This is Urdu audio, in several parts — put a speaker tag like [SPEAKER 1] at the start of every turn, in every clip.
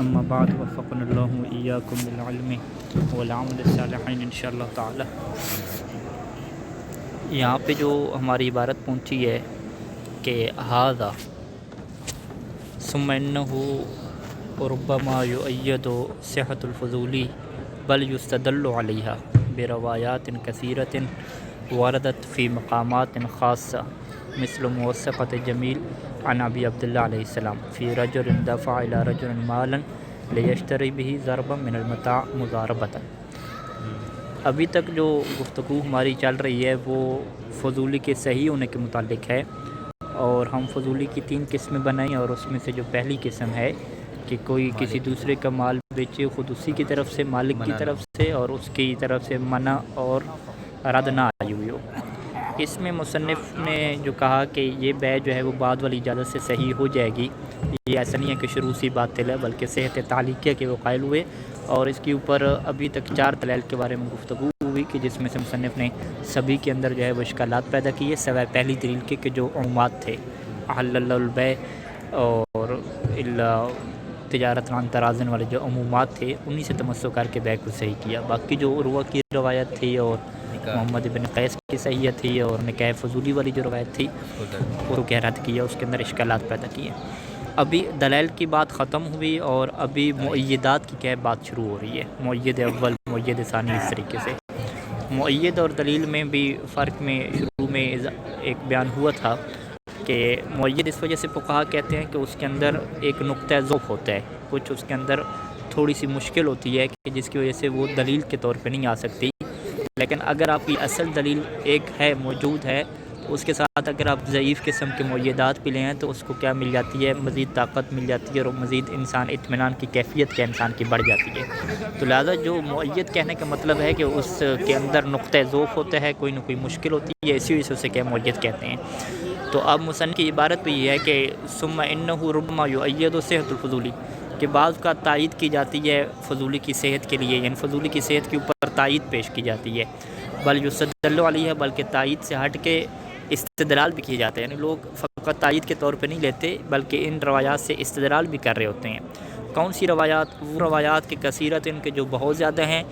[SPEAKER 1] اما بعد وفقنا اللہ وإیاکم بالعلم والعمل الصالح انشاءاللہ تعالی۔ یہاں پہ جو ہماری عبارت پہنچی ہے کہ ھذا ثم انہ ربما یؤید صحۃ الفضولی بل یستدل علیہا بروایات کثیرۃ وردت فی مقامات خاصہ مثل موثقۃ جمیل عن ابی عبداللہ علیہ السلام فی رجل دفع الی رجل مالا لیشتری به ضربا من المتاع مضاربۃ۔ ابھی تک جو گفتگو ہماری چل رہی ہے وہ فضولی کے صحیح ہونے کے متعلق ہے، اور ہم فضولی کی 3 قسمیں بنائیں، اور اس میں سے جو پہلی قسم ہے کہ کوئی کسی دوسرے کا مال بیچے خود اسی کی طرف سے، مالک کی طرف سے، اور اس کی طرف سے منع اور رد نہ آئی ہوئی ہو۔ اس میں مصنف نے جو کہا کہ یہ بیع جو ہے وہ بعد والی اجازت سے صحیح ہو جائے گی، یہ ایسا نہیں ہے کہ شروع سے باطل ہے، بلکہ صحت تعلیقیہ کے وہ قائل ہوئے، اور اس کے اوپر ابھی تک 4 دلائل کے بارے میں گفتگو ہوئی کہ جس میں سے مصنف نے سبھی کے اندر جو ہے وہ اشکالات پیدا کیے، سوائے پہلی دلیل کے کہ جو عمومات تھے، احل اللہ البیع اور تجارت عن تراضٍ والے جو عمومات تھے انہی سے تمسک کر کے بیع کو صحیح کیا۔ باقی جو عروہ کی روایت تھی اور محمد بن قیس کی صحیحت تھی اور نکاح فضولی والی جو روایت تھی وہ تو رد کیا، اس کے اندر اشکالات پیدا کیے۔ ابھی دلائل کی بات ختم ہوئی اور ابھی مؤیدات کی بات شروع ہو رہی ہے، مؤید اول، مؤید ثانی، اس طریقے سے۔ مؤید اور دلیل میں بھی فرق میں شروع میں ایک بیان ہوا تھا کہ مؤید اس وجہ سے فقہا کہتے ہیں کہ اس کے اندر ایک نقطہ ضعف ہوتا ہے، کچھ اس کے اندر تھوڑی سی مشکل ہوتی ہے کہ جس کی وجہ سے وہ دلیل کے طور پہ نہیں آ سکتی، لیکن اگر آپ کی اصل دلیل ایک ہے، موجود ہے، اس کے ساتھ اگر آپ ضعیف قسم کے مؤیدات بھی لیں تو اس کو کیا مل جاتی ہے، مزید طاقت مل جاتی ہے، اور مزید انسان اطمینان کی کیفیت کیا انسان کی بڑھ جاتی ہے۔ تو لہٰذا جو مؤید کہنے کا مطلب ہے کہ اس کے اندر نقطہ ضعف ہوتا ہے، کوئی نہ کوئی مشکل ہوتی ہے، اسی وجہ سے اسے کیا مؤید کہتے ہیں۔ تو اب مصنف کی عبارت بھی یہ ہے کہ ثم انہ ربما یؤید صحۃ الفضولی، کہ بعض کا تائید کی جاتی ہے فضولی کی صحت کے لیے، یعنی فضولی کی صحت کے اوپر تائید پیش کی جاتی ہے، بل یستدل علیہ، بلکہ تائید سے ہٹ کے استدلال بھی کیے جاتے ہیں، یعنی لوگ فقط تائید کے طور پہ نہیں لیتے بلکہ ان روایات سے استدلال بھی کر رہے ہوتے ہیں۔ کون سی روایات؟ وہ روایات کی کثیرت ان کے جو بہت زیادہ ہیں،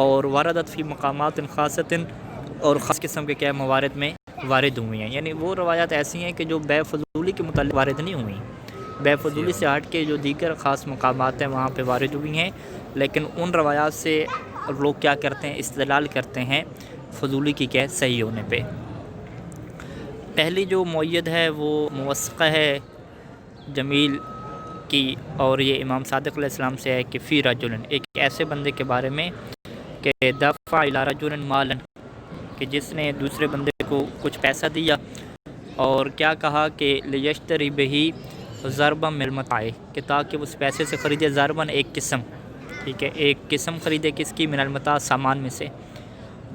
[SPEAKER 1] اور واردت فی مقامات خاصۃ، اور خاص قسم کے موارد میں وارد ہوئی ہیں، یعنی وہ روایات ایسی ہیں کہ جو بیع فضولی کے متعلق وارد نہیں ہوئی، بیع فضولی سے ہٹ کے جو دیگر خاص مقامات ہیں وہاں پہ وارد ہوئی ہیں، لیکن ان روایات سے لوگ کیا کرتے ہیں، استدلال کرتے ہیں فضولی کی صحیح ہونے پہ۔ پہلی جو مؤید ہے وہ موثقہ ہے جمیل کی، اور یہ امام صادق علیہ السلام سے ہے کہ فی رجل، ایک ایسے بندے کے بارے میں کہ دفع الی رجل مالا، کہ جس نے دوسرے بندے کو کچھ پیسہ دیا اور کیا کہا کہ لیشتری بہ ضربا من المتاع، کہ تاکہ اس پیسے سے خریدے ضرباً ایک قسم، ٹھیک ہے، ایک قسم خریدے کس کی، من المتاع، سامان میں سے،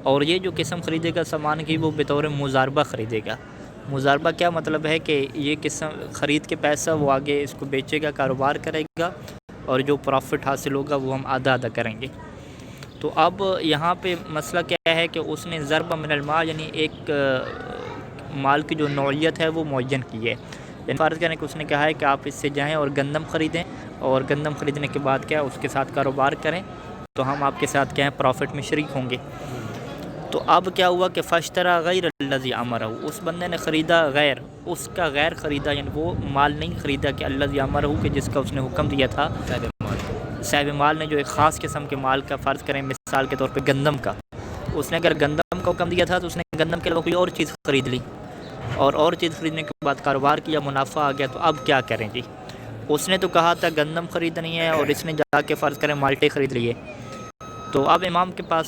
[SPEAKER 1] اور یہ جو قسم خریدے گا سامان کی وہ بطور مضاربہ خریدے گا۔ مضاربہ کیا مطلب ہے کہ یہ قسم خرید کے پیسہ وہ آگے اس کو بیچے گا، کاروبار کرے گا، اور جو پروفٹ حاصل ہوگا وہ ہم آدھا آدھا کریں گے۔ تو اب یہاں پہ مسئلہ کیا ہے کہ اس نے ضرب من المال، یعنی ایک مال کی جو نوعیت ہے وہ معین کی ہے، یعنی فرض کریں کہ اس نے کہا ہے کہ آپ اس سے جائیں اور گندم خریدیں، اور گندم خریدنے کے بعد کیا اس کے ساتھ کاروبار کریں تو ہم آپ کے ساتھ کیا ہے پروفٹ میں شریک ہوں گے۔ تو اب کیا ہوا کہ فاشترى غیر الذی امرہ، اس بندے نے خریدا غیر، اس کا غیر خریدا، یعنی وہ مال نہیں خریدا کہ الذی امرہ، کہ جس کا اس نے حکم دیا تھا، صاحب مال نے جو ایک خاص قسم کے مال کا، فرض کریں مثال کے طور پہ گندم کا، اس نے اگر گندم کا حکم دیا تھا تو اس نے گندم کے علاوہ کوئی اور چیز خرید لی، اور چیز خریدنے کے بعد کاروبار کیا، منافع آ گیا، تو اب کیا کریں جی؟ اس نے تو کہا تھا گندم خریدنی ہے، اور اس نے جا کے فرض کریں مالٹے خرید لیے۔ تو اب امام کے پاس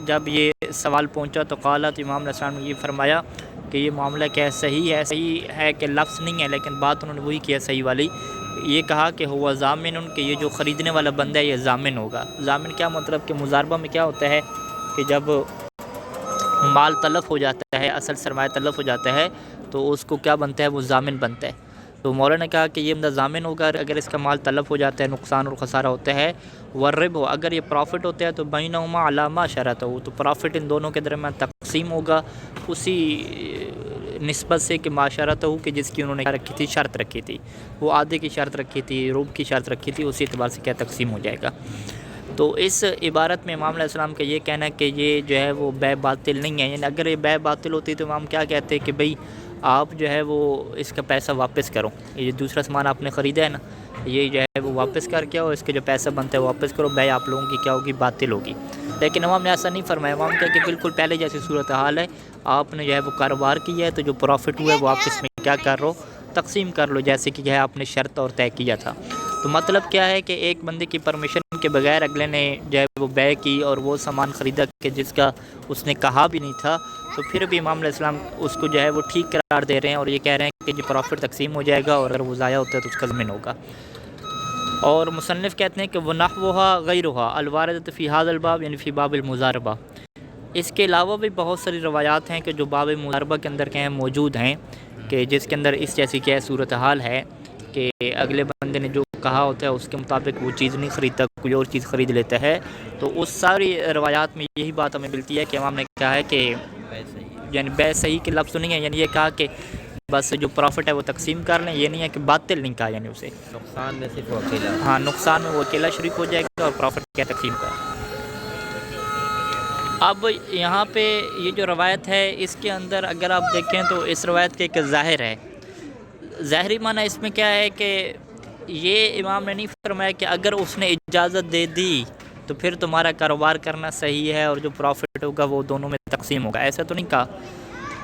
[SPEAKER 1] جب یہ سوال پہنچا تو قالت، امام علیہ السلام نے یہ فرمایا کہ یہ معاملہ کیا ہے، صحیح ہے کہ لفظ نہیں ہے، لیکن بات انہوں نے وہی کیا صحیح والی، یہ کہا کہ ہوا ضامن، کہ یہ جو خریدنے والا بندہ ہے یہ ضامن ہوگا۔ ضامن کیا مطلب کہ مضاربہ میں کیا ہوتا ہے کہ جب مال تلف ہو جاتا ہے، اصل سرمایہ تلف ہو جاتا ہے تو اس کو کیا بنتا ہے، وہ ضامن بنتا ہے۔ تو مولانا نے کہا کہ یہ بندہ ضامن ہوگا اگر اس کا مال تلف ہو جاتا ہے، نقصان اور خسارہ ہوتا ہے، والربح، اگر یہ پروفٹ ہوتا ہے تو بینہما علی ما شرطہ، تو پروفٹ ان دونوں کے درمیان تقسیم ہوگا اسی نسبت سے کہ معاشرت ہو کہ جس کی انہوں نے کیا رکھی تھی، شرط رکھی تھی، وہ آدھے کی شرط رکھی تھی، ربع کی شرط رکھی تھی، اسی اعتبار سے کیا تقسیم ہو جائے گا۔ تو اس عبارت میں امام علیہ السلام کا یہ کہنا ہے کہ یہ جو ہے وہ بیع باطل نہیں ہے، یعنی اگر یہ بیع باطل ہوتی تو امام کیا کہتے ہیں کہ بھئی آپ جو ہے وہ اس کا پیسہ واپس کرو، یہ جو دوسرا سامان آپ نے خریدا ہے نا، یہ جو ہے وہ واپس کر کے اور اس کے جو پیسہ بنتا ہے وہ واپس کرو، بیع آپ لوگوں کی کیا ہوگی، باطل ہوگی۔ لیکن امام نے ایسا نہیں فرمایا، امام کہا کہ بالکل پہلے جیسی صورتحال ہے، آپ نے جو ہے وہ کاروبار کیا ہے تو جو پروفٹ ہوا ہے وہ آپ اس میں کیا کر رہو، تقسیم کر لو، جیسے کہ جو ہے آپ نے شرط اور طے کیا تھا۔ تو مطلب کیا ہے کہ ایک بندے کی پرمیشن کے بغیر اگلے نے جو ہے وہ بیع کی اور وہ سامان خریدا کہ جس کا اس نے کہا بھی نہیں تھا، تو پھر بھی امام علیہ السلام اس کو جو ہے وہ ٹھیک قرار دے رہے ہیں اور یہ کہہ رہے ہیں کہ جو پروفٹ تقسیم ہو جائے گا اور اگر وہ ضائع ہوتا ہے تو اس کا ضمن ہوگا۔ اور مصنف کہتے ہیں کہ وَنَحْوُهَا غَيْرُهَا الْوَارِدَةُ فِي هَذَا الْبَابِ، یعنی فی باب المضاربہ۔ اس کے علاوہ بھی بہت ساری روایات ہیں کہ جو باب مضاربہ کے اندر کہیں موجود ہیں، کہ جس کے اندر اس جیسی کیا صورتحال ہے کہ اگلے بندے نے جو کہا ہوتا ہے اس کے مطابق وہ چیز نہیں خریدتا، کوئی اور چیز خرید لیتا ہے۔ تو اس ساری روایات میں یہی بات ہمیں ملتی ہے کہ امام نے کہا ہے کہ یعنی بیع صحیح کے لفظ تو نہیں ہے، یعنی یہ کہا کہ بس جو پروفٹ ہے وہ تقسیم کر لیں، یہ نہیں ہے کہ باطل نہیں کہا، یعنی اسے
[SPEAKER 2] نقصان میں صرف وہ اکیلا،
[SPEAKER 1] ہاں نقصان میں وہ اکیلا شریک ہو جائے گا اور پروفٹ کیا تقسیم کر۔ اب یہاں پہ یہ جو روایت ہے اس کے اندر اگر آپ دیکھیں تو اس روایت کے ایک ظاہر ہے، ظاہری معنی اس میں کیا ہے کہ یہ امام نے نہیں فرمایا کہ اگر اس نے اجازت دے دی تو پھر تمہارا کاروبار کرنا صحیح ہے اور جو پروفٹ ہوگا وہ دونوں میں تقسیم ہوگا، ایسا تو نہیں کہا،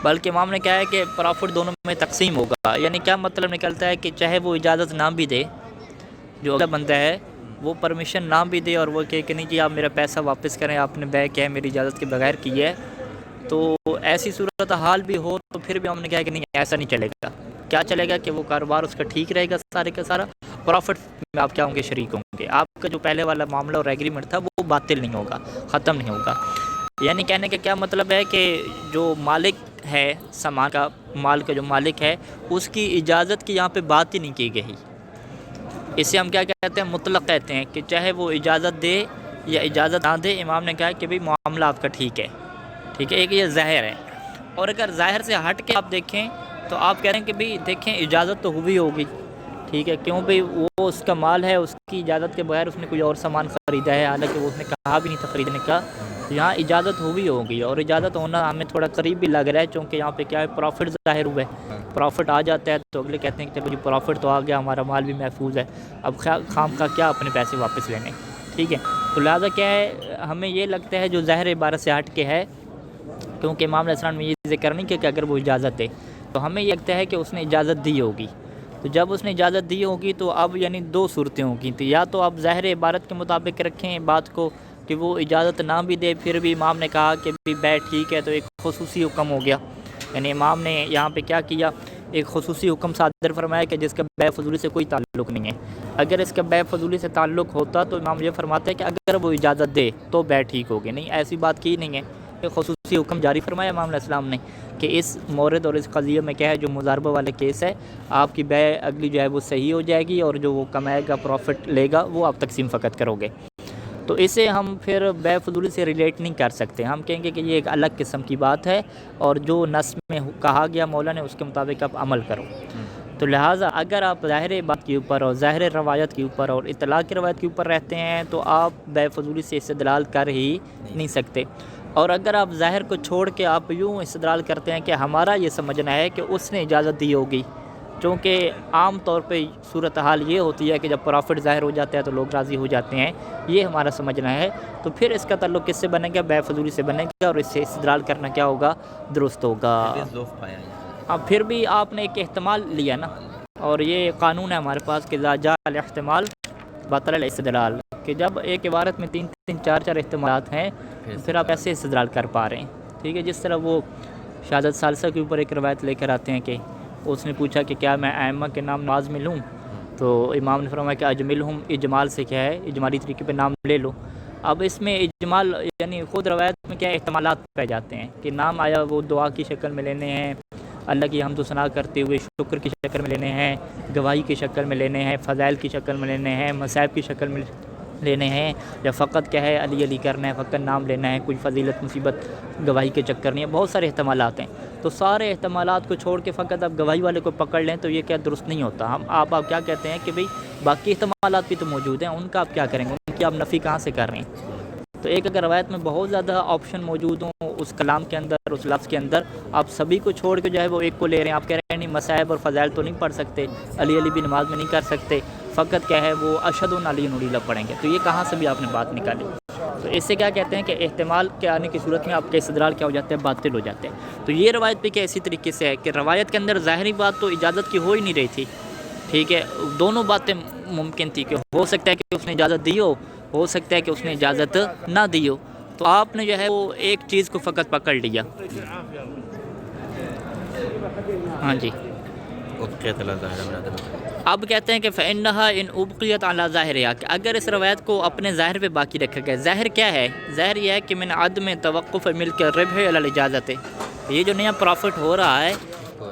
[SPEAKER 1] بلکہ امام نے کہا ہے کہ پروفٹ دونوں میں تقسیم ہوگا۔ یعنی کیا مطلب نکلتا ہے کہ چاہے وہ اجازت نہ بھی دے، جو اگلا بندہ ہے وہ پرمیشن نہ بھی دے اور وہ کہے کہ نہیں جی آپ میرا پیسہ واپس کریں، آپ نے بیع کیا ہے میری اجازت کے بغیر کی ہے، تو ایسی صورتحال بھی ہو تو پھر بھی ہم نے کہا کہ نہیں ایسا نہیں چلے گا۔ کیا چلے گا کہ وہ کاروبار اس کا ٹھیک رہے گا سارے کا سارا، پروفٹ میں آپ کیا ہوں گے، شریک ہوں گے، آپ کا جو پہلے والا معاملہ اور ایگریمنٹ تھا وہ باطل نہیں ہوگا، ختم نہیں ہوگا۔ یعنی کہنے کا کیا مطلب ہے کہ جو مالک ہے سامان کا، مال کا جو مالک ہے، اس کی اجازت کی یہاں پہ بات ہی نہیں کی گئی۔ اسے ہم کیا کہتے ہیں، مطلق کہتے ہیں، کہ چاہے وہ اجازت دے یا اجازت نہ دے، امام نے کہا کہ بھئی معاملہ آپ کا ٹھیک ہے، ٹھیک ہے، ایک یہ ظاہر ہے۔ اور اگر ظاہر سے ہٹ کے آپ دیکھیں تو آپ کہہ رہے ہیں کہ بھئی دیکھیں اجازت تو ہوئی ہوگی، ٹھیک ہے، کیوں بھئی وہ اس کا مال ہے، اس کی اجازت کے بغیر اس نے کوئی اور سامان خریدا ہے، حالانکہ وہ اس نے کہا بھی نہیں تھا خریدنے کا، یہاں اجازت ہوئی ہوگی، اور اجازت ہونا ہمیں تھوڑا قریب بھی لگ رہا ہے، چونکہ یہاں پہ کیا ہے، پروفٹ ظاہر ہوا ہے، پروفٹ آ جاتا ہے تو اگلے کہتے ہیں کہ چلو جی پروفٹ تو آ گیا، ہمارا مال بھی محفوظ ہے، اب خام کا کیا اپنے پیسے واپس لینے، ٹھیک ہے۔ تو لہٰذا کیا ہے، ہمیں یہ لگتا ہے جو ظاہر عبارت سے ہٹ کے ہے، کیونکہ امام علیہ السلام نے یہ ذکر نہیں کیا کہ اگر وہ اجازت دے، تو ہمیں یہ لگتا ہے کہ اس نے اجازت دی ہوگی۔ تو جب اس نے اجازت دی ہوگی تو اب یعنی دو صورتیں ہوگی، تو یا تو آپ ظاہر عبارت کے مطابق رکھیں بات کو کہ وہ اجازت نہ بھی دے پھر بھی امام نے کہا کہ بھی بیع ٹھیک ہے، تو ایک خصوصی حکم ہو گیا، یعنی امام نے یہاں پہ کیا کیا، ایک خصوصی حکم صادر فرمایا کہ جس کا بیع فضولی سے کوئی تعلق نہیں ہے۔ اگر اس کا بیع فضولی سے تعلق ہوتا تو امام یہ فرماتے ہیں کہ اگر وہ اجازت دے تو بیع ٹھیک ہوگی، نہیں ایسی بات کی نہیں ہے، ایک خصوصی حکم جاری فرمایا امام علیہ السلام نے کہ اس مورد اور اس قضیے میں کیا ہے، جو مضاربہ والے کیس ہے، آپ کی بیع اگلی جو ہے وہ صحیح ہو جائے گی اور جو وہ کمائے گا پروفٹ لے گا وہ آپ تقسیم فقط کرو گے۔ تو اسے ہم پھر بیع فضولی سے ریلیٹ نہیں کر سکتے، ہم کہیں گے کہ یہ ایک الگ قسم کی بات ہے اور جو نص میں کہا گیا مولا نے اس کے مطابق آپ عمل کرو۔ تو لہٰذا اگر آپ ظاہر بات کے اوپر اور ظاہر روایت کے اوپر اور اطلاق کی روایت کے اوپر رہتے ہیں تو آپ بیع فضولی سے استدلال کر ہی نہیں سکتے، اور اگر آپ ظاہر کو چھوڑ کے آپ یوں استدلال کرتے ہیں کہ ہمارا یہ سمجھنا ہے کہ اس نے اجازت دی ہوگی، چونکہ عام طور پہ صورتحال یہ ہوتی ہے کہ جب پروفٹ ظاہر ہو جاتا ہے تو لوگ راضی ہو جاتے ہیں، یہ ہمارا سمجھنا ہے، تو پھر اس کا تعلق کس سے بنے گا، بیع فضولی سے بنے گا، اور اس سے استدلال کرنا کیا ہوگا، درست ہوگا۔ اب پھر بھی آپ نے ایک احتمال لیا نا، اور یہ قانون ہے ہمارے پاس کہ اذا جاء الاحتمال بطل الاستدلال، کہ جب ایک عبارت میں 3 4 احتمالات ہیں تو پھر آپ ایسے استدلال کر پا رہے ہیں، ٹھیک ہے۔ جس طرح وہ شہادت ثالثہ کے اوپر ایک روایت لے کر آتے ہیں کہ اس نے پوچھا کہ کیا میں ائمہ کے نام نماز میں لوں، تو امام نے فرمایا کہ اجملہم، اجمال سے کیا ہے، اجمالی طریقے پہ نام لے لو۔ اب اس میں اجمال یعنی خود روایت میں کیا احتمالات پہ جاتے ہیں کہ نام آیا وہ دعا کی شکل میں لینے ہیں، اللہ کی حمد و ثنا کرتے ہوئے شکر کی شکل میں لینے ہیں، گواہی کی شکل میں لینے ہیں، فضائل کی شکل میں لینے ہیں، مصائب کی شکل میں لینے ہیں یا فقط کیا ہے علی علی کرنا ہے، فقط نام لینا ہے، کوئی فضیلت مصیبت گواہی کے چکر نہیں ہے. بہت سارے احتمالات ہیں. تو سارے احتمالات کو چھوڑ کے فقط آپ گواہی والے کو پکڑ لیں تو یہ کیا درست نہیں ہوتا. آپ کیا کہتے ہیں کہ بھئی باقی احتمالات بھی تو موجود ہیں، ان کا آپ کیا کریں گے، ان کی آپ نفی کہاں سے کر رہے ہیں. تو ایک اگر روایت میں بہت زیادہ آپشن موجود ہوں اس کلام کے اندر، اس لفظ کے اندر، آپ سبھی کو چھوڑ کے جو ہے وہ ایک کو لے رہے ہیں. آپ کہہ رہے ہیں نہیں مصائب اور فضائل تو نہیں پڑھ سکتے، علی علی بھی نماز میں نہیں کر سکتے، فقط کیا ہے وہ اشہد ان علی علیہ پڑھیں گے. تو یہ کہاں سے بھی آپ نے بات نکالی. تو اس سے کیا کہتے ہیں کہ احتمال کے آنے کی صورت میں آپ کے استدلال کیا ہو جاتے ہیں، باطل ہو جاتے ہیں. تو یہ روایت بھی کیا اسی طریقے سے ہے کہ روایت کے اندر ظاہری بات تو اجازت کی ہو ہی نہیں رہی تھی. ٹھیک ہے، دونوں باتیں ممکن تھی کہ ہو سکتا ہے کہ اس نے اجازت دی ہو سکتا ہے کہ اس نے اجازت نہ دی ہو. تو آپ نے جو ہے وہ ایک چیز کو فقط پکڑ لیا. ہاں جی، اب کہتے ہیں کہ فَإِنَّهَا إِنْ أُبْقِيَتْ عَلَى ظَاهِرِهَا کہ اگر اس روایت کو اپنے ظاہر پہ باقی رکھا گیا. ظاہر کیا ہے؟ ظاہر یہ ہے کہ من عدم توقف ملک الربح علی الاجازت. یہ جو نیا پروفٹ ہو رہا ہے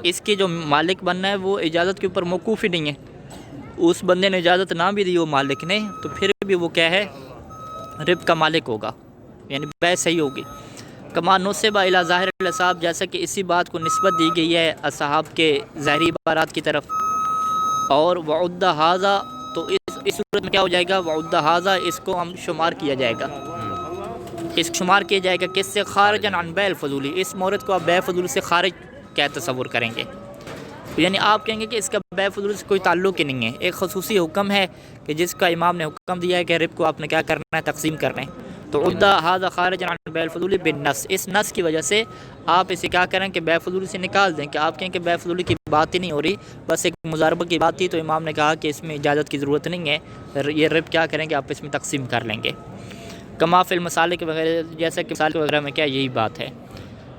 [SPEAKER 1] اس کے جو مالک بننا ہے وہ اجازت کے اوپر موقوف ہی نہیں ہے. اس بندے نے اجازت نہ بھی دی وہ مالک نے تو پھر بھی وہ کیا ہے، رب کا مالک ہوگا، یعنی بے صحیح ہوگی. کما نصب الی ظاہر الاصحاب جیسا کہ اسی بات کو نسبت دی گئی ہے اصحاب کے ظاہری عبارات کی طرف. اور وعد ھذا تو اس صورت میں کیا ہو جائے گا، وعد ھذا اس کو ہم شمار کیا جائے گا. اس شمار کیا جائے گا کس سے، خارجا عن بیع الفضولی. اس مورد کو آپ بیع فضول سے خارج کیا تصور کریں گے، یعنی آپ کہیں گے کہ اس کا بیع فضول سے کوئی تعلق ہی نہیں ہے. ایک خصوصی حکم ہے کہ جس کا امام نے حکم دیا ہے کہ رب کو آپ نے کیا کرنا ہے، تقسیم کرنا ہے. تو عدہ ھذا خارج عن بیع الفضول بالنص، اس نص کی وجہ سے آپ اسے کیا کریں کہ بیع فضول سے نکال دیں. کہ آپ کہیں کہ بیع فضول کی بات ہی نہیں ہو رہی، بس ایک مضاربہ کی بات تھی تو امام نے کہا کہ اس میں اجازت کی ضرورت نہیں ہے، یہ رب کیا کریں گے آپ اس میں تقسیم کر لیں گے. کما فی المسالک وغیرہ جیسا کہ مسالک وغیرہ میں کیا یہی بات ہے.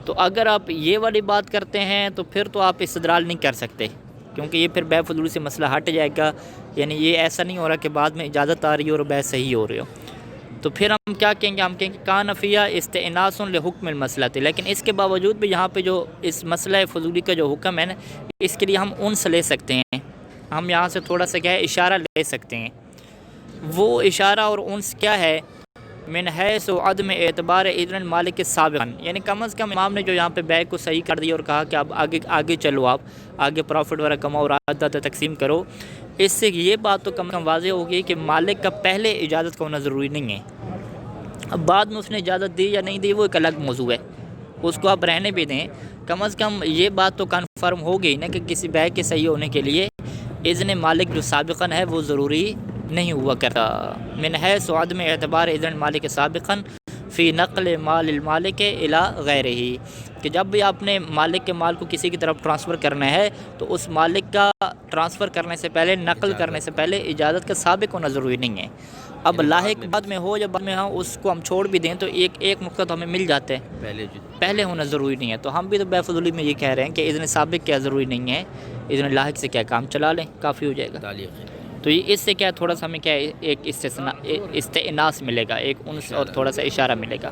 [SPEAKER 1] تو اگر آپ یہ والی بات کرتے ہیں تو پھر تو آپ استدلال نہیں کر سکتے، کیونکہ یہ پھر بیع فضول سے مسئلہ ہٹ جائے گا. یعنی یہ ایسا نہیں ہو رہا کہ بعد میں اجازت آ رہی ہے اور بیع صحیح ہو رہی ہو. تو پھر ہم کیا کہیں گے، ہم کہیں گے کان فیہا استئناس لحکم المسئلہ. لیکن اس کے باوجود بھی یہاں پہ جو اس مسئلہ فضولی کا جو حکم ہے نا، اس کے لیے ہم انس لے سکتے ہیں. ہم یہاں سے تھوڑا سا کیا ہے اشارہ لے سکتے ہیں. وہ اشارہ اور انس کیا ہے، من حیث عدم اعتبار اذن المالک سابقا. یعنی کم از کم امام نے جو یہاں پہ بیع کو صحیح کر دیا اور کہا کہ اب آگے چلو، آپ آگے پروفٹ وغیرہ کماؤ اور آدھا تقسیم کرو. اس سے یہ بات تو کم از کم واضح ہوگی کہ مالک کا پہلے اجازت کا ہونا ضروری نہیں ہے. اب بعد میں اس نے اجازت دی یا نہیں دی وہ ایک الگ موضوع ہے، اس کو آپ رہنے بھی دیں. کم از کم یہ بات تو کنفرم ہو گئی نا کہ کسی بیع کے صحیح ہونے کے لیے اذن مالک جو سابقاً ہے وہ ضروری نہیں ہوا کرتا. من حیث عدم اعتبار اذن مالک سابقاً فی نقل مال المالک الی غیرہ. کہ جب بھی آپ نے مالک کے مال کو کسی کی طرف ٹرانسفر کرنا ہے تو اس مالک کا ٹرانسفر کرنے سے پہلے، نقل کرنے سے پہلے اجازت کا سابق ہونا ضروری نہیں ہے. اب لاحق بعد میں ہو یا بعد میں ہو اس کو ہم چھوڑ بھی دیں تو ایک نقطہ تو ہمیں مل جاتا ہے، پہلے ہونا ضروری نہیں ہے. تو ہم بھی تو بیع فضولی میں یہ کہہ رہے ہیں کہ اذن سابق کیا ضروری نہیں ہے، اذن لاحق سے کیا کام چلا لیں، کافی ہو جائے گا. تو یہ اس سے کیا تھوڑا سا ہمیں کیا ایک استئناس ملے گا، ایک انس اور تھوڑا سا اشارہ ملے گا.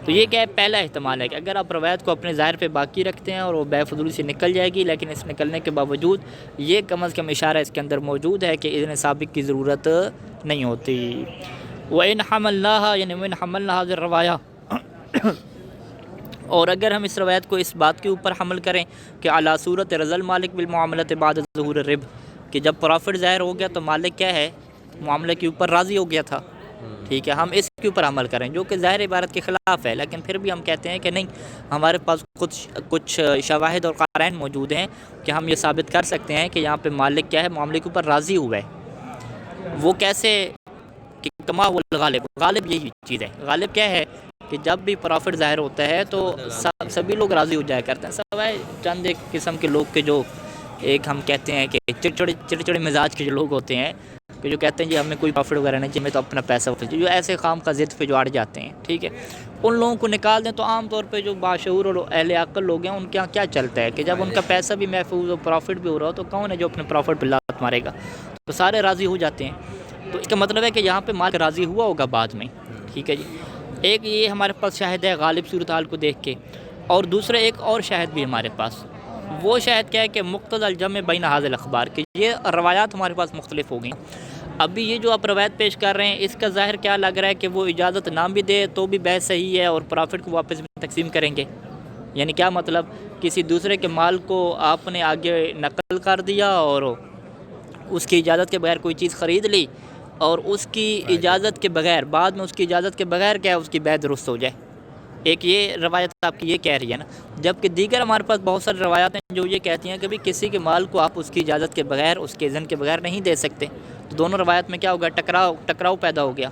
[SPEAKER 1] تو یہ کیا ہے، پہلا احتمال ہے کہ اگر آپ روایت کو اپنے ظاہر پہ باقی رکھتے ہیں اور وہ بیع فضولی سے نکل جائے گی، لیکن اس نکلنے کے باوجود یہ کم از کم اشارہ اس کے اندر موجود ہے کہ اذن سابق کی ضرورت نہیں ہوتی. وَإِنْ حَمَلْنَاهَا یعنی وَإِنْ حَمَلْنَا هَذِهِ الرَّوَایَا، اور اگر ہم اس روایت کو اس بات کے اوپر حمل کریں کہ علی صورت رضا المالک بالمعاملۃ بعد ظہور الرب، کہ جب پروفٹ ظاہر ہو گیا تو مالک کیا ہے، معاملے کے اوپر راضی ہو گیا تھا. ٹھیک ہے، ہم اس کے اوپر عمل کریں جو کہ ظاہر عبارت کے خلاف ہے، لیکن پھر بھی ہم کہتے ہیں کہ نہیں، ہمارے پاس کچھ شواہد اور قرائن موجود ہیں کہ ہم یہ ثابت کر سکتے ہیں کہ یہاں پہ مالک کیا ہے، معاملے کے اوپر راضی ہوا ہے. وہ کیسے کہ کما هو الغالب، غالب یہی چیز ہے. غالب کیا ہے کہ جب بھی پروفٹ ظاہر ہوتا ہے تو سبھی لوگ راضی ہو جایا کرتے ہیں، سوائے چند ایک قسم کے لوگ کے جو ایک ہم کہتے ہیں کہ چڑچڑے مزاج کے جو لوگ ہوتے ہیں کہ جو کہتے ہیں جی ہمیں کوئی پروفٹ وغیرہ نہیں چاہیے، ہمیں تو اپنا پیسہ ہوتا ہے، جو ایسے خام کا ضد پہ جو اڑ جاتے ہیں. ٹھیک ہے، ان لوگوں کو نکال دیں. تو عام طور پہ جو باشعور اور اہل عقل لوگ ہیں ان کے یہاں کیا چلتا ہے کہ جب ان کا پیسہ بھی محفوظ ہو، پروفٹ بھی ہو رہا ہو، تو کون ہے جو اپنے پروفٹ پہ لات مارے گا؟ تو سارے راضی ہو جاتے ہیں. تو اس کا مطلب ہے کہ یہاں پہ مالک راضی ہوا ہوگا بعد میں. ٹھیک ہے جی، ایک یہ ہمارے پاس شاہد ہے غالب صورتحال کو دیکھ کے، اور دوسرا ایک اور شاہد بھی ہمارے پاس. وہ شاہد کیا ہے کہ مقتضی الجمع بین ھذا الاخبار، کہ یہ روایات ہمارے پاس مختلف ہو گئیں. ابھی یہ جو آپ روایت پیش کر رہے ہیں اس کا ظاہر کیا لگ رہا ہے کہ وہ اجازت نہ بھی دے تو بھی بے صحیح ہے اور پرافٹ کو واپس تقسیم کریں گے. یعنی کیا مطلب، کسی دوسرے کے مال کو آپ نے آگے نقل کر دیا اور اس کی اجازت کے بغیر کوئی چیز خرید لی اور اس کی اجازت کے بغیر بعد میں اس کی اجازت کے بغیر کیا اس کی بیع درست ہو جائے. ایک یہ روایت آپ کی یہ کہہ رہی ہے نا، جبکہ دیگر ہمارے پاس بہت ساری روایات ہیں جو یہ کہتی ہیں کہ بھی کسی کے مال کو آپ اس کی اجازت کے بغیر اس کے اذن کے بغیر نہیں دے سکتے. تو دونوں روایت میں کیا ہوگا، ٹکراؤ پیدا ہو گیا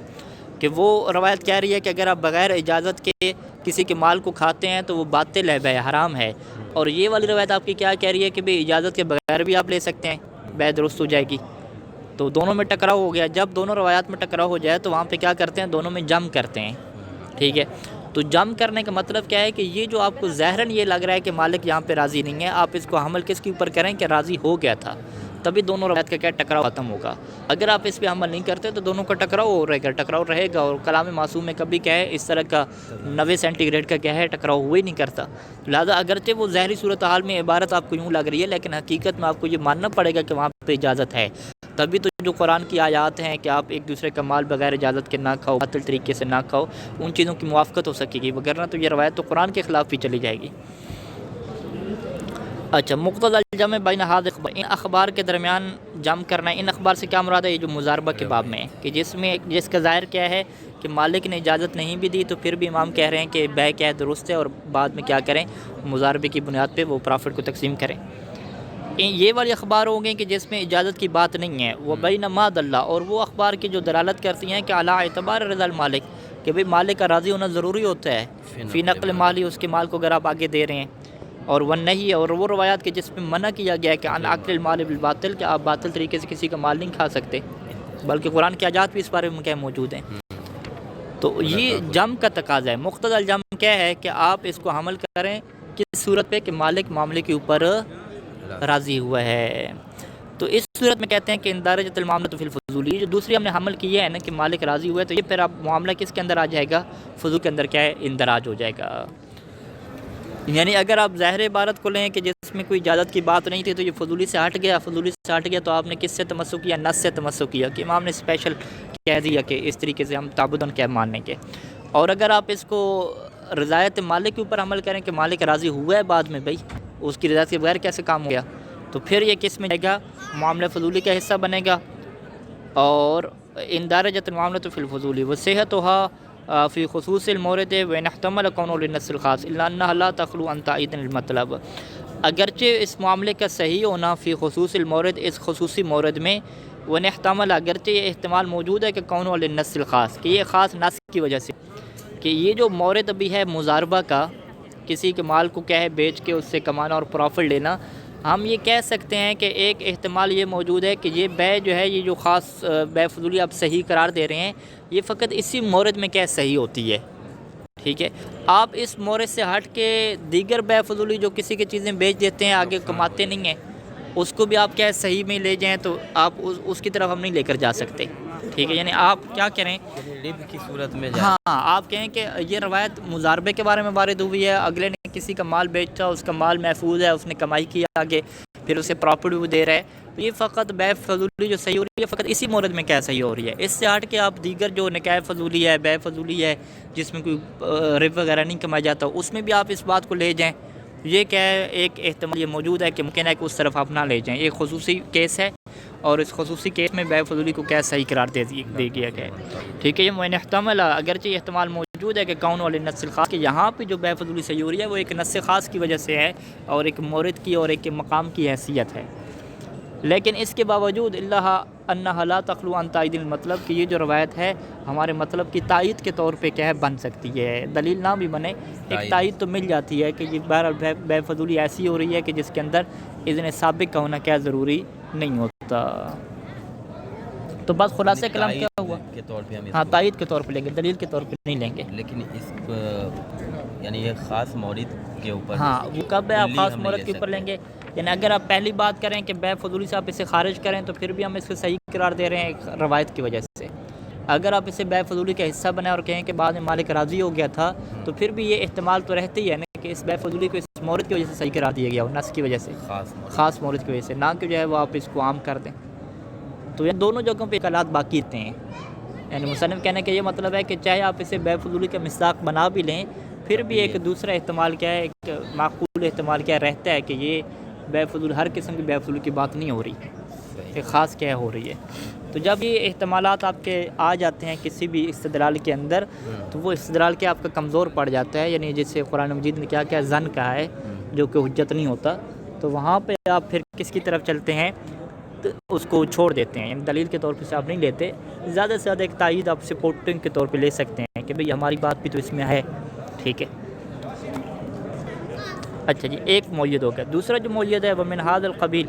[SPEAKER 1] کہ وہ روایت کہہ رہی ہے کہ اگر آپ بغیر اجازت کے کسی کے مال کو کھاتے ہیں تو وہ باطل ہے، بیع حرام ہے. اور یہ والی روایت آپ کی کیا کہہ رہی ہے کہ بھی اجازت کے بغیر بھی آپ لے سکتے ہیں، بیع درست ہو جائے گی. تو دونوں میں ٹکراؤ ہو گیا. جب دونوں روایات میں ٹکراؤ ہو جائے تو وہاں پہ کیا کرتے ہیں، دونوں میں جم کرتے ہیں. ٹھیک ہے، تو جم کرنے کا مطلب کیا ہے کہ یہ جو آپ کو ظاہراً یہ لگ رہا ہے کہ مالک یہاں پہ راضی نہیں ہے، آپ اس کو حمل کس کے اوپر کریں کہ راضی ہو گیا تھا، تبھی دونوں روایت کا کیا ٹکراؤ ختم ہوگا. اگر آپ اس پہ عمل نہیں کرتے تو دونوں کا ٹکراؤ رہے گا. اور کلام معصوم میں کبھی کیا ہے اس طرح کا 90 سینٹی گریڈ کا کیا ہے ٹکراؤ ہوا ہی نہیں کرتا. لہٰذا اگرچہ وہ ظاہری صورتحال میں عبارت آپ کو یوں لگ رہی ہے، لیکن حقیقت میں آپ کو یہ ماننا پڑے گا کہ وہاں پہ اجازت ہے. تبھی تو جو قرآن کی آیات ہیں کہ آپ ایک دوسرے کا مال بغیر اجازت کے نہ کھاؤ، باطل طریقے سے نہ کھاؤ، ان چیزوں کی موافقت ہو سکے گی، وگرنہ تو یہ روایت تو قرآن کے خلاف بھی چلی جائے گی. اچھا، مقتضی الجمع بین ہذ ان اخبار کے درمیان جمع کرنا. ان اخبار سے کیا مراد ہے، یہ جو مضاربہ کے باب میں ہے کہ جس کا ظاہر کیا ہے کہ مالک نے اجازت نہیں بھی دی تو پھر بھی امام کہہ رہے ہیں کہ بیع کیا ہے درست ہے، اور بعد میں کیا کریں، مضاربے کی بنیاد پہ وہ پرافٹ کو تقسیم کریں. یہ والی اخبار ہوں گے کہ جس میں اجازت کی بات نہیں ہے. وہ بین ما دل، اور وہ اخبار کی جو دلالت کرتی ہیں کہ علی اعتبار رضا المالک، کہ بھئی مالک کا راضی ہونا ضروری ہوتا ہے فی نقل مالی، اس کے مال کو اگر آپ آگے دے رہے ہیں. اور وہ نہیں، اور وہ روایات کے جس میں منع کیا گیا ہے کہ عن اکل المال بالباطل، کہ آپ باطل طریقے سے کسی کا مال نہیں کھا سکتے، بلکہ قرآن کی آیات بھی اس بارے میں کیا موجود ہیں. تو یہ جم کا تقاضا ہے. مقتضی الجم کیا ہے کہ آپ اس کو حمل کریں کس صورت پہ کہ مالک معاملے کے اوپر راضی ہوا ہے. تو اس صورت میں کہتے ہیں کہ اندارجت المعاملۃ فی الفضولی. جو دوسری ہم نے حمل کی ہے نا کہ مالک راضی ہوا ہے، تو یہ پھر اب معاملہ کس کے اندر آ جائے گا، فضول کے اندر کیا ہے، اندراج ہو جائے گا. یعنی اگر آپ ظاہر عبارت کو لیں کہ جس میں کوئی اجازت کی بات نہیں تھی تو یہ فضولی سے ہٹ گیا. تو آپ نے کس سے تمسک کیا، نص سے تمسک کیا کہ امام نے اسپیشل کہہ دیا کہ اس طریقے سے ہم تعبداً کیا ماننے کے. اور اگر آپ اس کو رضایت مالک کے اوپر عمل کریں کہ مالک راضی ہوا ہے بعد میں، بھائی اس کی رضایت کے بغیر کیسے کام ہو گیا، تو پھر یہ کس میں جائے گا، معاملہ فضولی کا حصہ بنے گا. اور اندارجت المعاملۃ فی الفضولی وصحتها فی خصوص المورد وان احتمل کونه للنص الخاص الا انها لا تخلو عن تائید المطلب. اگرچہ اس معاملے کا صحیح ہونا فی خصوص المورد، اس خصوصی مورد میں، وان احتمل، اگرچہ یہ احتمال موجود ہے کہ کونه للنص الخاص، کہ یہ خاص نص کی وجہ سے، کہ یہ جو مورد ابھی ہے مضاربہ کا، کسی کے مال کو کیا ہے بیچ کے اس سے کمانا اور پروفٹ لینا، ہم یہ کہہ سکتے ہیں کہ ایک احتمال یہ موجود ہے کہ یہ بیع جو ہے، یہ جو خاص بیع فضولی آپ صحیح قرار دے رہے ہیں، یہ فقط اسی مورد میں کیا صحیح ہوتی ہے. ٹھیک ہے، آپ اس مورد سے ہٹ کے دیگر بیع فضولی جو کسی کی چیزیں بیچ دیتے ہیں آگے کماتے نہیں ہیں، اس کو بھی آپ کیا صحیح میں لے جائیں تو آپ اس کی طرف ہم نہیں لے کر جا سکتے. ٹھیک ہے، یعنی آپ کیا کریں،
[SPEAKER 2] رب کی صورت میں
[SPEAKER 1] ہاں آپ کہیں کہ یہ روایت مضاربے کے بارے میں وارد ہوئی ہے، اگلے نے کسی کا مال بیچا، اس کا مال محفوظ ہے، اس نے کمائی کیا آگے، پھر اسے پراپرٹی بھی دے رہا ہے، تو یہ فقط بیع فضولی جو صحیح ہو رہی ہے فقط اسی مورد میں کیا صحیح ہو رہی ہے. اس سے ہٹ کے آپ دیگر جو نکاح فضولی ہے، بیع فضولی ہے، جس میں کوئی رب وغیرہ نہیں کمایا جاتا، اس میں بھی آپ اس بات کو لے جائیں. یہ کیا ہے، ایک احتمال یہ موجود ہے کہ ممکن ہے کہ اس طرف آپ نہ لے جائیں. ایک خصوصی کیس ہے اور اس خصوصی کیس میں بیع فضولی کو کیا صحیح قرار دے دیا گیا ہے. ٹھیک ہے، یہ وان احتمل، اگرچہ یہ احتمال موجود ہے کہ کون والی نص الخاص، کہ یہاں پہ جو بیع فضولی صحیح ہو رہی ہے وہ ایک نص خاص کی وجہ سے ہے اور ایک مورد کی اور ایک مقام کی حیثیت ہے. لیکن اس کے باوجود اللہ انہا لا تخلو عن تائید المطلب، کہ یہ جو روایت ہے ہمارے مطلب کی تائید کے طور پہ کیا ہے بن سکتی ہے. دلیل نہ بھی بنے، ایک تائید تو مل جاتی ہے کہ یہ بہرحال بیع فضولی ایسی ہو رہی ہے کہ جس کے اندر اذن سابق کا ہونا کیا ضروری نہیں ہوتا. تو بس خلاصہ کلام کیا ہوا،
[SPEAKER 2] کے طور پہ ہم
[SPEAKER 1] ہاں تائید کے طور پہ لیں گے، دلیل کے طور پہ نہیں لیں گے.
[SPEAKER 2] لیکن اس یعنی یہ خاص مورد کے اوپر،
[SPEAKER 1] ہاں وہ کب ہے، آپ خاص مورد کے اوپر لیں گے. یعنی اگر آپ پہلی بات کریں کہ بیع فضولی سے آپ اسے خارج کریں تو پھر بھی ہم اس کو صحیح قرار دے رہے ہیں ایک روایت کی وجہ سے. اگر آپ اسے بیع فضولی کا حصہ بنائیں اور کہیں کہ بعد میں مالک راضی ہو گیا تھا، تو پھر بھی یہ احتمال تو رہتے ہی ہے نا کہ اس بیع فضولی کو اس مورد کی وجہ سے صحیح قرار دیا گیا ہو، نص کی وجہ سے، خاص مورد کی وجہ سے، نہ کہ جو ہے وہ آپ اس کو عام کر دیں. تو یہ دونوں جگہوں پہ اقالات باقی رہتے ہیں. یعنی مصنف کہنے کا یہ مطلب ہے کہ چاہے آپ اسے بے فضولی کا مصداق بنا بھی لیں پھر بھی ایک دوسرا احتمال کیا ہے، ایک معقول احتمال کیا رہتا ہے کہ یہ بے فضول، ہر قسم کی بے فضولی کی بات نہیں ہو رہی، ایک خاص کیا ہو رہی ہے. تو جب یہ احتمالات آپ کے آ جاتے ہیں کسی بھی استدلال کے اندر تو وہ استدلال کیا آپ کا کمزور پڑ جاتا ہے. یعنی جیسے قرآن مجید نے کیا ظن کہا ہے جو کہ حجت نہیں ہوتا، تو وہاں پہ آپ پھر کس کی طرف چلتے ہیں، تو اس کو چھوڑ دیتے ہیں. یعنی دلیل کے طور پہ سے آپ نہیں لیتے، زیادہ سے زیادہ ایک تائید آپ سپورٹنگ کے طور پہ لے سکتے ہیں کہ بھئی ہماری بات بھی تو اس میں ہے. ٹھیک ہے. اچھا جی، ایک معید ہو گیا. دوسرا جو معید ہے وہ من ھذا القبیل،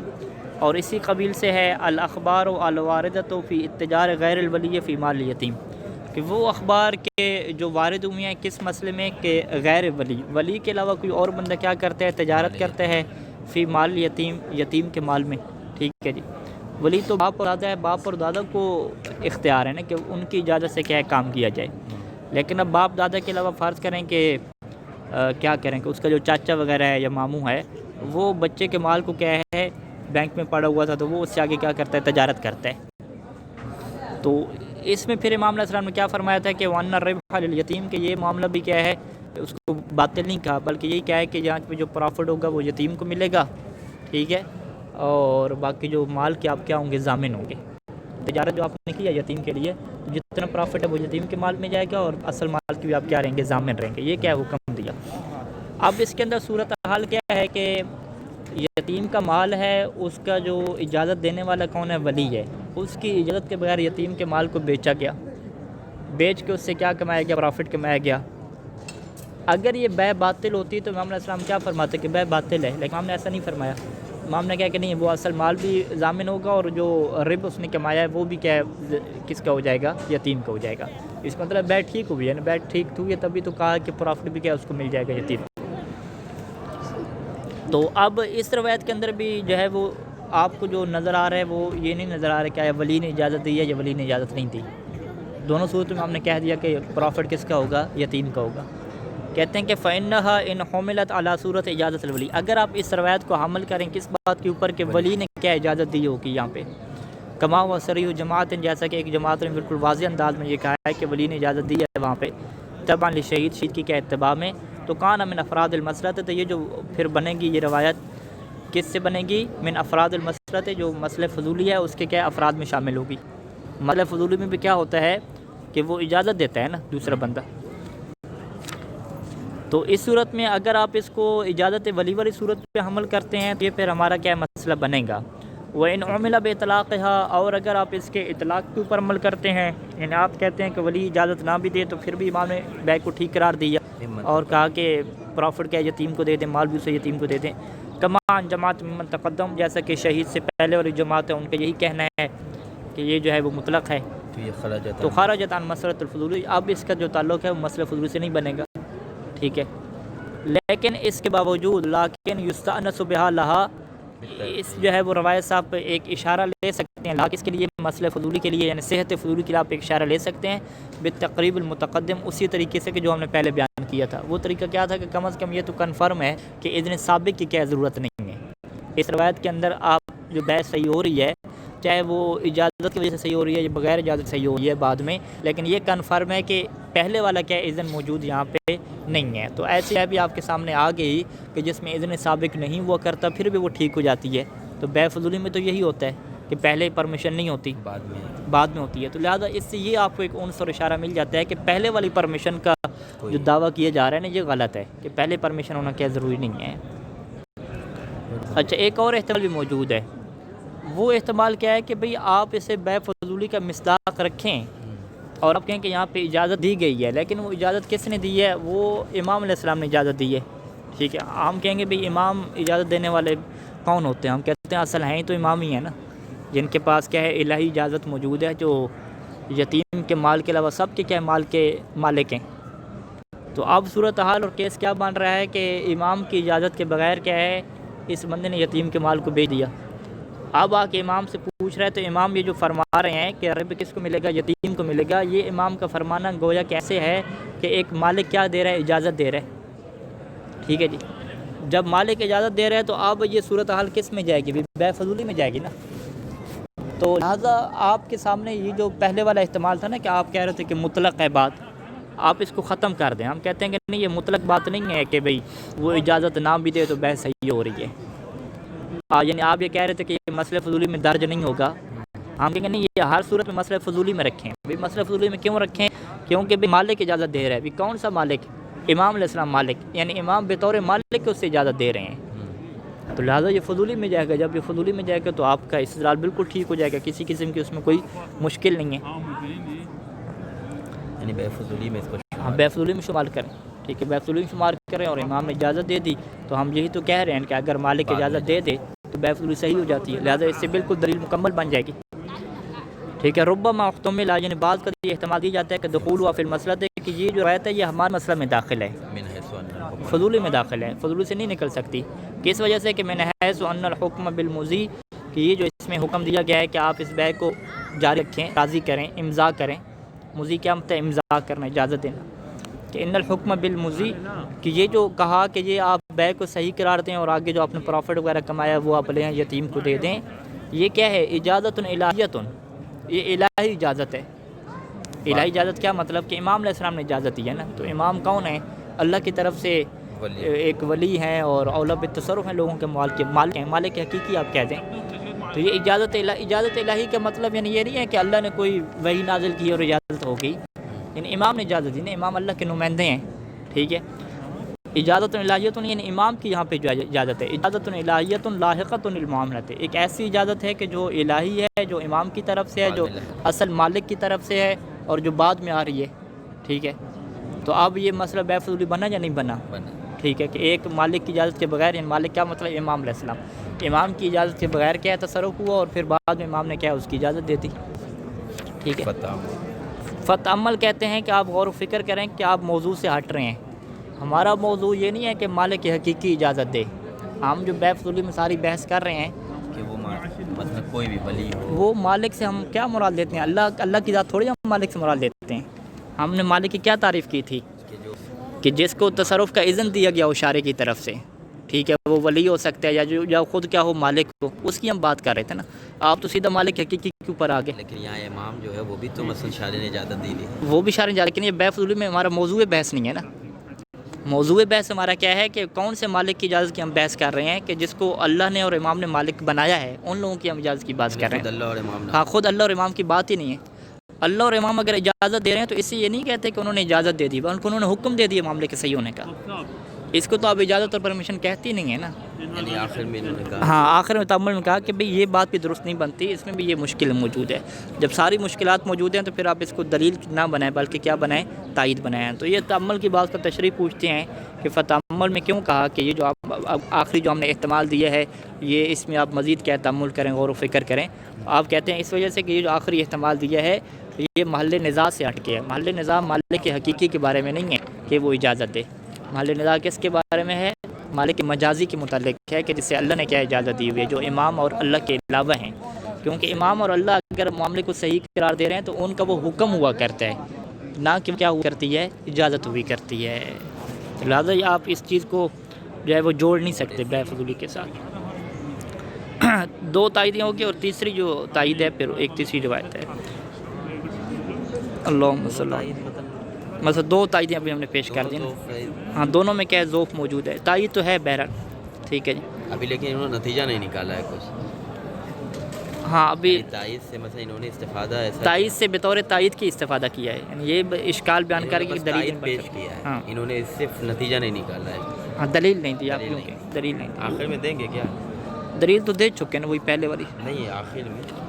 [SPEAKER 1] اور اسی قبیل سے ہے الاخبار الواردۃ فی اتجار غیر الولی فی مال الیتیم، کہ وہ اخبار کے جو وارد ہوئے ہیں کس مسئلے میں کہ غیر ولی کے علاوہ کوئی اور بندہ کیا کرتا ہے، تجارت کرتا ہے فی مال الیتیم، یتیم کے مال میں. ٹھیک ہے جی. ولی تو باپ اور دادا ہے، باپ اور دادا کو اختیار ہے نا کہ ان کی اجازت سے کیا ہے کام کیا جائے. لیکن اب باپ دادا کے علاوہ فرض کریں کہ کیا کریں کہ اس کا جو چاچا وغیرہ ہے یا ماموں ہے وہ بچے کے مال کو کیا ہے بینک میں پڑا ہوا تھا تو وہ اس سے آگے کیا کرتا ہے، تجارت کرتا ہے. تو اس میں پھر امام علیہ السلام نے کیا فرمایا تھا کہ وَأَنَّ الرِّبْحَ لِلْيَتِيمِ، کہ یہ معاملہ بھی کیا ہے اس کو باطل نہیں کہا، بلکہ یہی کیا ہے کہ یہاں پہ جو پرافٹ ہوگا وہ یتیم کو ملے گا. ٹھیک ہے. اور باقی جو مال کے آپ کیا ہوں گے، ضامن ہوں گے. تجارت جو آپ نے کی ہے یتیم کے لیے، جتنا پرافٹ ہے وہ یتیم کے مال میں جائے گا اور اصل مال کی بھی آپ کیا رہیں گے، ضامن رہیں گے. یہ کیا حکم دیا. اب اس کے اندر صورتحال کیا ہے کہ یتیم کا مال ہے، اس کا جو اجازت دینے والا کون ہے، ولی ہے. اس کی اجازت کے بغیر یتیم کے مال کو بیچا گیا، بیچ کے اس سے کیا کمایا گیا، پرافٹ کمایا گیا. اگر یہ بے باطل ہوتی تو امام علیہ السلام کیا فرماتے کہ بے باطل ہے، لیکن امام نے ایسا نہیں فرمایا. امام نے کہا کہ نہیں، وہ اصل مال بھی ضامن ہوگا اور جو رب اس نے کمایا ہے وہ بھی کیا ہے، کس کا ہو جائے گا، یتیم کا ہو جائے گا. اس کا مطلب بیٹ ٹھیک ہوئی ہے نا، بیٹ ٹھیک ہوئی ہے تبھی تو کہا کہ پرافٹ بھی کیا اس کو مل جائے گا، یتیم. تو اب اس روایت کے اندر بھی جو ہے وہ آپ کو جو نظر آ رہا ہے وہ یہ نہیں نظر آ رہا کہ ولی نے اجازت دی ہے یا ولی نے اجازت نہیں دی. دونوں صورتوں میں ہم نے کہہ دیا کہ پرافٹ کس کا ہوگا، یتیم کا ہوگا. کہتے ہیں کہ فَإِنَّهَا إِنْ حُمِلَتْ عَلَى صُورَةِ اجازت الولی، اگر آپ اس روایت کو حمل کریں کس بات کے اوپر کہ ولی نے کیا اجازت دی ہوگی. یہاں پہ کما و صریح جماعت، جیسا کہ ایک جماعت نے بالکل واضح انداز میں یہ کہا ہے کہ ولی نے اجازت دی ہے وہاں پہ تبع لشہید، شہید کی کیا اتباع میں. تو کان من افراد المسلط، تو یہ جو پھر بنے گی یہ روایت کس سے بنے گی، من افراد المسلط، جو مسئلہ فضولی ہے اس کے کیا افراد میں شامل ہوگی. مسئلہ فضولی میں بھی کیا ہوتا ہے کہ وہ اجازت دیتا ہے نا دوسرا بندہ. تو اس صورت میں اگر آپ اس کو اجازت ولی والی صورت پہ حمل کرتے ہیں تو یہ پھر ہمارا کیا مسئلہ بنے گا. وَإِنْ عُمِلَ بِإِطْلَاقِهَا، اور اگر آپ اس کے اطلاق کے اوپر عمل کرتے ہیں، یعنی آپ کہتے ہیں کہ ولی اجازت نہ بھی دے تو پھر بھی امام نے بیع کو ٹھیک قرار دیا اور کہا کہ پرافٹ کیا یتیم کو دے دیں، مال بھی اسے یتیم کو دے دیں. کمان جماعت ممن تقدم، جیسا کہ شہید سے پہلے والی جماعت ہے ان کا یہی کہنا ہے کہ یہ جو ہے وہ مطلق ہے. تو خرجت عن مسئلۃ الفضول، اب اس کا جو تعلق ہے وہ مسئلہ فضول سے نہیں بنے گا. ٹھیک ہے. لیکن اس کے باوجود لیکن یستأنس بہا لہا، اس جو ہے وہ روایت صاحب ایک اشارہ لے سکتے ہیں لاکھ اس کے لیے، مسئلہ فضولی کے لیے، یعنی صحت فضولی کے لیے آپ ایک اشارہ لے سکتے ہیں بالتقریب المتقدم، اسی طریقے سے کہ جو ہم نے پہلے بیان کیا تھا. وہ طریقہ کیا تھا کہ کم از کم یہ تو کنفرم ہے کہ اذن سابق کی کیا ضرورت نہیں ہے. اس روایت کے اندر آپ جو بحث صحیح ہو رہی ہے چاہے وہ اجازت کی وجہ سے صحیح ہو رہی ہے یا بغیر اجازت صحیح ہو رہی ہے بعد میں، لیکن یہ کنفرم ہے کہ پہلے والا کیا اذن موجود یہاں پہ نہیں ہے. تو ایسے ہے بھی آپ کے سامنے آ گئی کہ جس میں اذن سابق نہیں ہوا کرتا پھر بھی وہ ٹھیک ہو جاتی ہے. تو بے فضولی میں تو یہی ہوتا ہے کہ پہلے پرمیشن نہیں ہوتی، بعد میں ہوتی ہے. تو لہٰذا اس سے یہ آپ کو ایک عنصر اشارہ مل جاتا ہے کہ پہلے والی پرمیشن کا جو دعویٰ کیا جا رہا ہے نا یہ غلط ہے، کہ پہلے پرمیشن ہونا کیا ضروری نہیں ہے. اچھا، ایک اور احتمال بھی موجود ہے. وہ احتمال کیا ہے کہ بھئی آپ اسے بے فضولی کا مصداق رکھیں اور آپ کہیں کہ یہاں پہ اجازت دی گئی ہے، لیکن وہ اجازت کس نے دی ہے، وہ امام علیہ السلام نے اجازت دی ہے. ٹھیک ہے. ہم کہیں گے بھئی امام اجازت دینے والے کون ہوتے ہیں، ہم کہتے ہیں اصل ہیں تو امام ہی ہیں نا، جن کے پاس کیا ہے الہی اجازت موجود ہے، جو یتیم کے مال کے علاوہ سب کے کیا مال کے مالک ہیں. تو اب صورتحال اور کیس کیا بن رہا ہے کہ امام کی اجازت کے بغیر کیا ہے اس بندے نے یتیم کے مال کو بیچ دیا. اب آ کے امام سے پوچھ رہے تو امام یہ جو فرما رہے ہیں کہ رب کس کو ملے گا، یتیم کو ملے گا، یہ امام کا فرمانا گویا کیسے ہے کہ ایک مالک کیا دے رہا ہے، اجازت دے رہا ہے. ٹھیک ہے جی. جب مالک اجازت دے رہے ہیں تو اب یہ صورتحال کس میں جائے گی، بے فضولی میں جائے گی نا. تو لہٰذا آپ کے سامنے یہ جو پہلے والا احتمال تھا نا کہ آپ کہہ رہے تھے کہ مطلق ہے بات، آپ اس کو ختم کر دیں. ہم کہتے ہیں کہ نہیں، یہ مطلق بات نہیں ہے کہ بھئی وہ اجازت نہ بھی دے تو بحث صحیح ہو رہی ہے. یعنی آپ یہ کہہ رہے تھے کہ یہ مسئلہ فضولی میں درج نہیں ہوگا. ہم کہیں گے نہیں، یہ ہر صورت میں مسئلہ فضولی میں رکھیں. بھئی مسئلہ فضولی میں کیوں رکھیں؟ کیونکہ بھئی مالک اجازت دے رہا ہے. کون سا مالک؟ امام علیہ السلام مالک، یعنی امام بطور مالک اس سے اجازت دے رہے ہیں. تو لہٰذا یہ فضولی میں جائے گا. جب یہ فضولی میں جائے گا تو آپ کا استدلال بالکل ٹھیک ہو جائے گا، کسی قسم کی اس میں کوئی مشکل نہیں ہے.
[SPEAKER 2] یعنی بے فضولی میں اس کو
[SPEAKER 1] ہم بے فضولی میں شمار کریں، ٹھیک ہے، بے فضولی میں شمار کریں اور امام نے اجازت دے دی تو ہم یہی تو کہہ رہے ہیں کہ اگر مالک اجازت دے دے تو بے فضولی صحیح ہو جاتی ہے. لہٰذا اس سے بالکل دلیل مکمل بن جائے گی. ٹھیک ہے. ربما احتمل، یعنی بعض کا یہ احتمال دی جاتا ہے کہ دخول ہوا فی المسئلہ ہے کہ یہ جو روایت ہے یہ ہمارے مسئلہ میں داخل ہے،
[SPEAKER 2] من حیث ان الحکم
[SPEAKER 1] فضولی میں داخل ہے، فضولی سے نہیں نکل سکتی. کس وجہ سے؟ کہ من حیث ان الحکم بالمضی، کہ یہ جو اس میں حکم دیا گیا ہے کہ آپ اس بیع کو جاری رکھیں، راضی کریں، امضاء کریں. مضی کیا مطلب ہے؟ امضاء کرنا، اجازت دینا. کہ ان الحکم بالمضی، کہ یہ جو کہا کہ یہ آپ بیع کو صحیح قرار دیں اور آگے جو آپ نے پروفٹ وغیرہ کمایا وہ آپ لیں، یتیم کو دے دیں، یہ کیا ہے؟ اجازت الہیۃ، یہ الہی اجازت ہے. الہی اجازت کیا مطلب؟ کہ امام علیہ السلام نے اجازت دی ہے نا. تو امام کون ہے؟ اللہ کی طرف سے ایک ولی ہیں اور اولا بالتصرف ہیں، لوگوں کے مالک ہیں، مالک حقیقی آپ کہہ دیں. تو یہ اجازت الہی کا مطلب یعنی یہ نہیں ہے کہ اللہ نے کوئی وحی نازل کی اور اجازت ہو گئی. یعنی امام نے اجازت دی نا، امام اللہ کے نمائندے ہیں. ٹھیک ہے. اجازت الہیۃ یعنی امام کی یہاں پہ جو اجازت ہے، اجازت الہیۃ لاحقۃ للمعاملۃ، ایک ایسی اجازت ہے کہ جو الہی ہے، جو امام کی طرف سے ہے، جو اصل مالک کی طرف سے ہے اور جو بعد میں آ رہی ہے. ٹھیک ہے. تو اب یہ مسئلہ بے فضولی بنا یا نہیں بنا؟ ٹھیک ہے. کہ ایک مالک کی اجازت کے بغیر، یعنی مالک کیا مطلب؟ امام علیہ السلام. امام کی اجازت کے بغیر کیا تصرف ہوا اور پھر بعد میں امام نے کیا اس کی اجازت دے دی. ٹھیک ہے. فتعمل کہتے ہیں کہ آپ غور و فکر کریں کہ آپ موضوع سے ہٹ رہے ہیں. ہمارا موضوع یہ نہیں ہے کہ مالک کی حقیقی اجازت دے. ہم جو بے فضولی میں ساری بحث کر رہے ہیں
[SPEAKER 2] کہ وہ مطلب کوئی بھی ولی ہو،
[SPEAKER 1] وہ مالک سے ہم کیا مراد لیتے ہیں؟ اللہ کی ذات تھوڑی ہم مالک سے مراد لیتے ہیں. ہم نے مالک کی کیا تعریف کی تھی؟ کہ جس کو تصرف کا اذن دیا گیا ہو شارع کی طرف سے. ٹھیک ہے. وہ ولی ہو سکتا ہے یا خود کیا ہو، مالک ہو. اس کی ہم بات کر رہے تھے نا. آپ تو سیدھا مالک حقیقی کے اوپر آ گئے.
[SPEAKER 2] لیکن یہاں امام جو ہے وہ بھی تو مثلا شارع نے اجازت دی ہے،
[SPEAKER 1] وہ بھی شارع نے، لیکن یہ بے فضولی میں ہمارا موضوع بحث نہیں ہے نا. موضوع بحث ہمارا کیا ہے کہ کون سے مالک کی اجازت کی ہم بحث کر رہے ہیں؟ کہ جس کو اللہ نے اور امام نے مالک بنایا ہے، ان لوگوں کی ہم اجازت کی بات کر رہے ہیں.
[SPEAKER 2] اللہ اور امام نے.
[SPEAKER 1] ہاں، خود اللہ اور امام کی بات ہی نہیں ہے. اللہ اور امام اگر اجازت دے رہے ہیں تو اس سے یہ نہیں کہتے کہ انہوں نے اجازت دے دی، بلکہ انہوں نے حکم دے دیا معاملے کے صحیح ہونے کا. اس کو تو اب اجازت اور پرمیشن کہتی نہیں ہے نا.
[SPEAKER 2] یعنی آخر میں انہوں نے کہا،
[SPEAKER 1] ہاں، آخر میں تعامل میں کہا کہ بھئی یہ بات بھی درست نہیں بنتی، اس میں بھی یہ مشکل موجود ہے. جب ساری مشکلات موجود ہیں تو پھر آپ اس کو دلیل نہ بنائیں بلکہ کیا بنائیں؟ تائید بنائیں. تو یہ تعامل کی بات کا تشریح پوچھتے ہیں کہ فتعمل میں کیوں کہا کہ یہ جو آپ آخری جو ہم نے احتمال دیا ہے یہ اس میں آپ مزید کیا تعامل کریں، غور و فکر کریں. آپ کہتے ہیں اس وجہ سے کہ یہ جو آخری احتمال دیا ہے یہ محل نزاع سے ہٹ کے ہے. محل نزاع مالک کے حقیقی کے بارے میں نہیں ہے کہ وہ اجازت دے. محل نزاع کس کے بارے میں ہے؟ مالک مجازی کے متعلق ہے کہ جس سے اللہ نے کیا اجازت دی ہوئی ہے، جو امام اور اللہ کے علاوہ ہیں. کیونکہ امام اور اللہ اگر معاملے کو صحیح قرار دے رہے ہیں تو ان کا وہ حکم ہوا کرتا ہے، نہ کہ کیا ہوا کرتی ہے؟ اجازت ہوئی کرتی ہے. لہٰذا آپ اس چیز کو جو ہے وہ جوڑ نہیں سکتے بے فضولی کے ساتھ. دو تائیدیں ہوگی اور تیسری جو تائید ہے پھر ایک تیسری روایت ہے. اللہم صلی اللہ، مثلا دو تائیدیں ابھی ہم نے پیش کر دی نا. ہاں، دونوں میں کیا ہے؟ ذوق موجود ہے. تائید تو ہے بہرحال. ٹھیک ہے جی.
[SPEAKER 2] ابھی لیکن انہوں نے نتیجہ نہیں نکالا ہے کچھ.
[SPEAKER 1] ہاں، ابھی
[SPEAKER 2] تائید سے مثلا انہوں نے استفادہ ایسا
[SPEAKER 1] تائید سے بطور تائید کی استفادہ کیا ہے. یعنی یہ اشکال بیان کر کے دلیل
[SPEAKER 2] پیش کیا ہے.
[SPEAKER 1] ہاں،
[SPEAKER 2] انہوں نے اس سے نتیجہ نہیں نکالا ہے.
[SPEAKER 1] ہاں، دلیل نہیں دی. آپ کیونکہ دلیل نہیں دی.
[SPEAKER 2] آخر میں دیں گے کیا؟
[SPEAKER 1] دلیل تو دے چکے نا، وہی پہلے والی.
[SPEAKER 2] نہیں، آخر میں